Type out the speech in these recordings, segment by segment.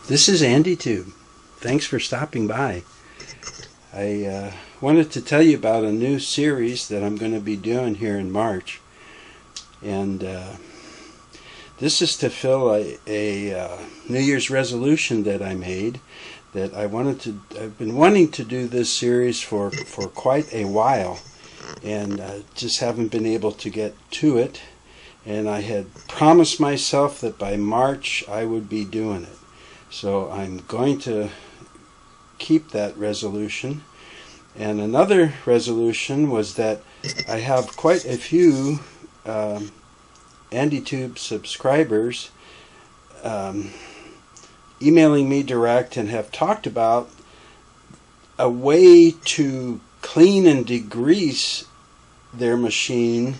This is AndyTube. Thanks for stopping by. I wanted to tell you about a new series that I'm going to be doing here in March. And this is to fill a New Year's resolution that I made. That I've been wanting to do this series for quite a while, and just haven't been able to get to it. And I had promised myself that by March I would be doing it. So I'm going to keep that resolution. And another resolution was that I have quite a few AndyTube subscribers emailing me direct and have talked about a way to clean and degrease their machine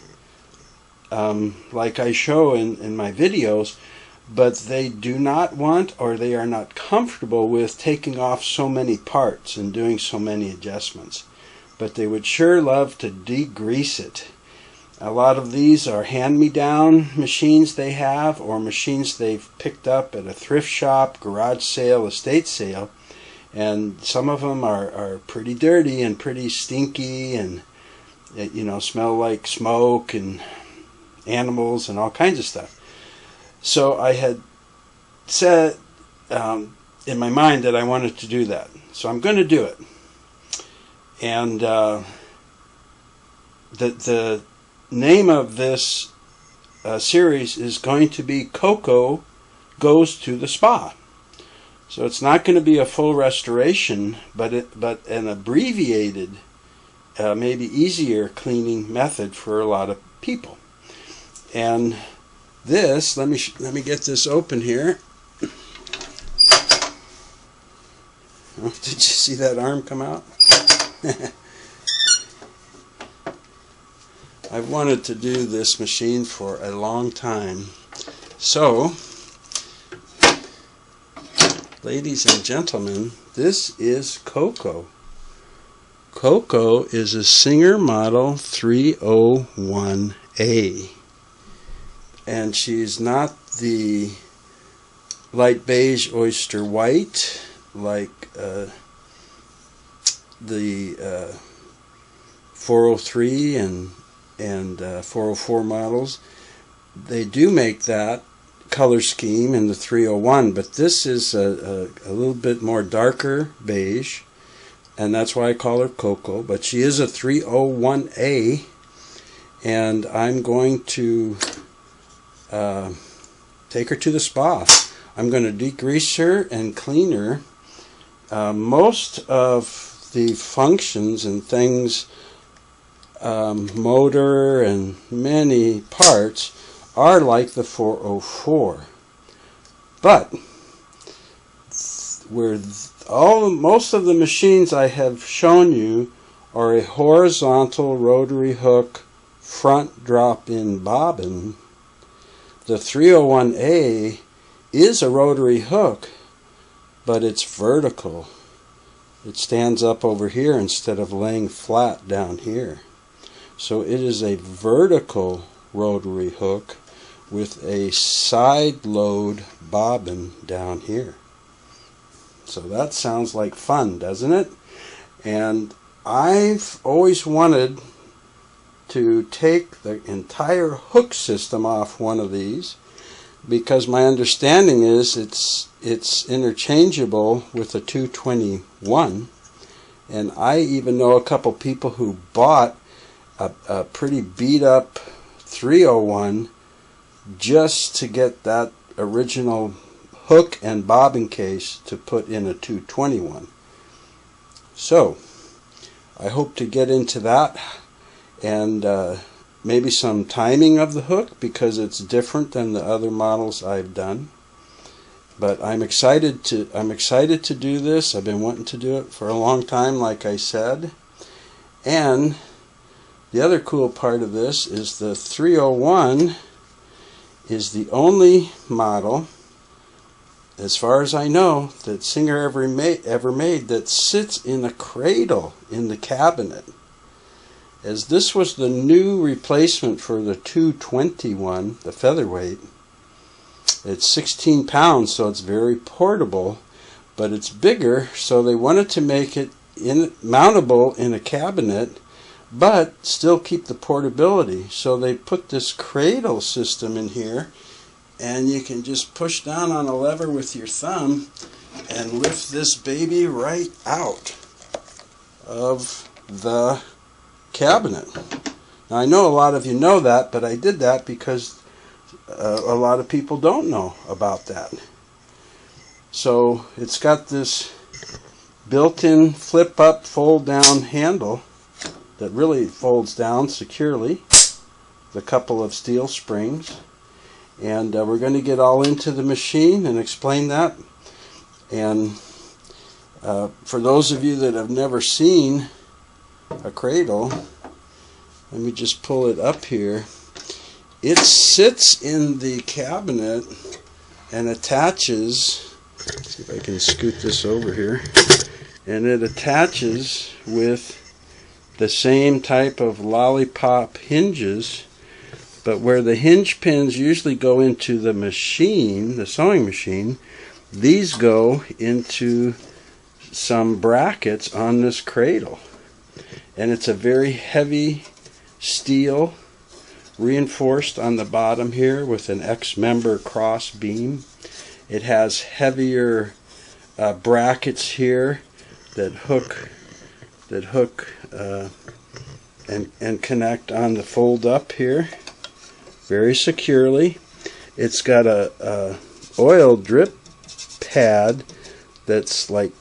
like I show in my videos, but they do not want, or they are not comfortable with, taking off so many parts and doing so many adjustments. But they would sure love to degrease it. A lot of these are hand-me-down machines they have, or machines they've picked up at a thrift shop, garage sale, estate sale, and some of them are pretty dirty and pretty stinky, and smell like smoke and animals and all kinds of stuff. So I had said in my mind that I wanted to do that. So I'm going to do it. And the name of this series is going to be Coco Goes to the Spa. So it's not going to be a full restoration, but an abbreviated, maybe easier cleaning method for a lot of people. And this, let me get this open here. Oh, did you see that arm come out? I've wanted to do this machine for a long time. So, ladies and gentlemen, this is Coco. Coco is a Singer Model 301A. And she's not the light beige oyster white like the 403 and 404 models. They do make that color scheme in the 301, but this is a little bit more darker beige, and that's why I call her Coco. But she is a 301A, and I'm going to take her to the spa. I'm going to degrease her and clean her. Most of the functions and things, motor and many parts, are like the 404. But most of the machines I have shown you are a horizontal rotary hook front drop-in bobbin. The 301A is a rotary hook, but it's vertical. It stands up over here instead of laying flat down here. So it is a vertical rotary hook with a side load bobbin down here. So that sounds like fun, doesn't it? And I've always wanted to take the entire hook system off one of these, because my understanding is it's interchangeable with a 221, and I even know a couple people who bought a pretty beat up 301 just to get that original hook and bobbin case to put in a 221. So I hope to get into that, and maybe some timing of the hook, because it's different than the other models I've done. But I'm excited to do this. I've been wanting to do it for a long time, like I said. And the other cool part of this is the 301 is the only model, as far as I know, that Singer ever made that sits in a cradle in the cabinet. As this was the new replacement for the 221, the featherweight, It's 16 pounds, so it's very portable, but it's bigger, so they wanted to make it mountable in a cabinet, but still keep the portability. So they put this cradle system in here, and you can just push down on a lever with your thumb and lift this baby right out of the cabinet. Now, I know a lot of you know that, but I did that because a lot of people don't know about that. So it's got this built-in flip-up, fold-down handle that really folds down securely, the couple of steel springs, and we're going to get all into the machine and explain that. And for those of you that have never seen a cradle, let me just pull it up here. It sits in the cabinet and attaches, let's see if I can scoot this over here, and it attaches with the same type of lollipop hinges, but where the hinge pins usually go into the machine, the sewing machine, these go into some brackets on this cradle. And it's a very heavy steel, reinforced on the bottom here with an X-member cross beam. It has heavier brackets here that hook and connect on the fold up here very securely. It's got a oil drip pad that's like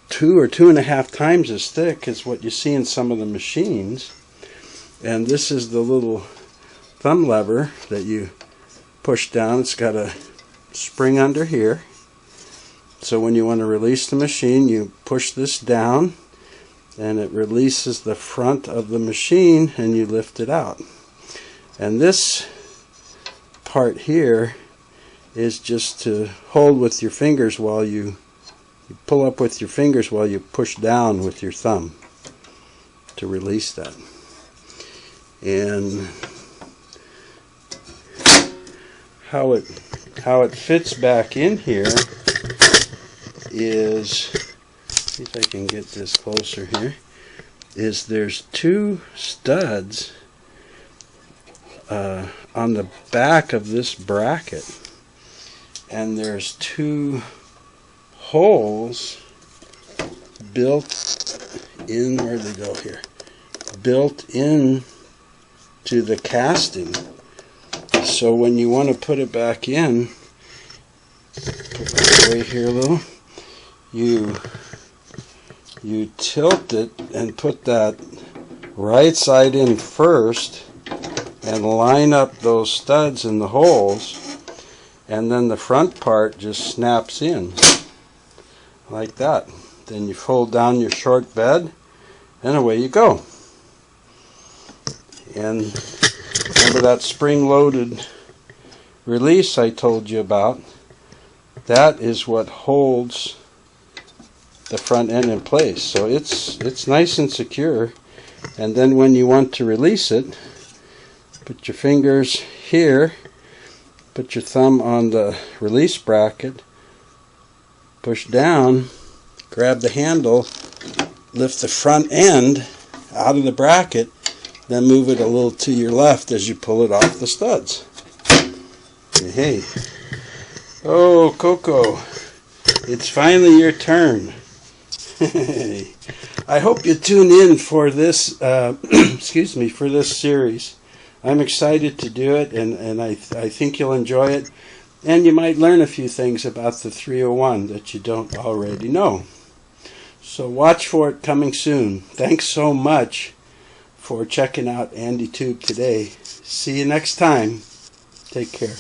2 or 2.5 times as thick as what you see in some of the machines. And this is the little thumb lever that you push down. It's got a spring under here, so when you want to release the machine, you push this down and it releases the front of the machine and you lift it out. And this part here is just to hold with your fingers while you pull up with your fingers while you push down with your thumb to release that. And how it fits back in here is, see if I can get this closer here, is there's 2 studs on the back of this bracket, and there's 2 holes built in, where do they go here? Built in to the casting. So when you want to put it back in, put that away here a little, you tilt it and put that right side in first and line up those studs in the holes, and then the front part just snaps in like that. Then you fold down your short bed and away you go. And remember that spring-loaded release I told you about? That is what holds the front end in place. So it's nice and secure. And then when you want to release it, put your fingers here, put your thumb on the release bracket, push down, grab the handle, lift the front end out of the bracket, then move it a little to your left as you pull it off the studs. Hey. Oh, Coco, it's finally your turn. I hope you tune in for this, excuse me, for this series. I'm excited to do it, and I think you'll enjoy it. And you might learn a few things about the 301 that you don't already know. So watch for it coming soon. Thanks so much for checking out AndyTube today. See you next time. Take care.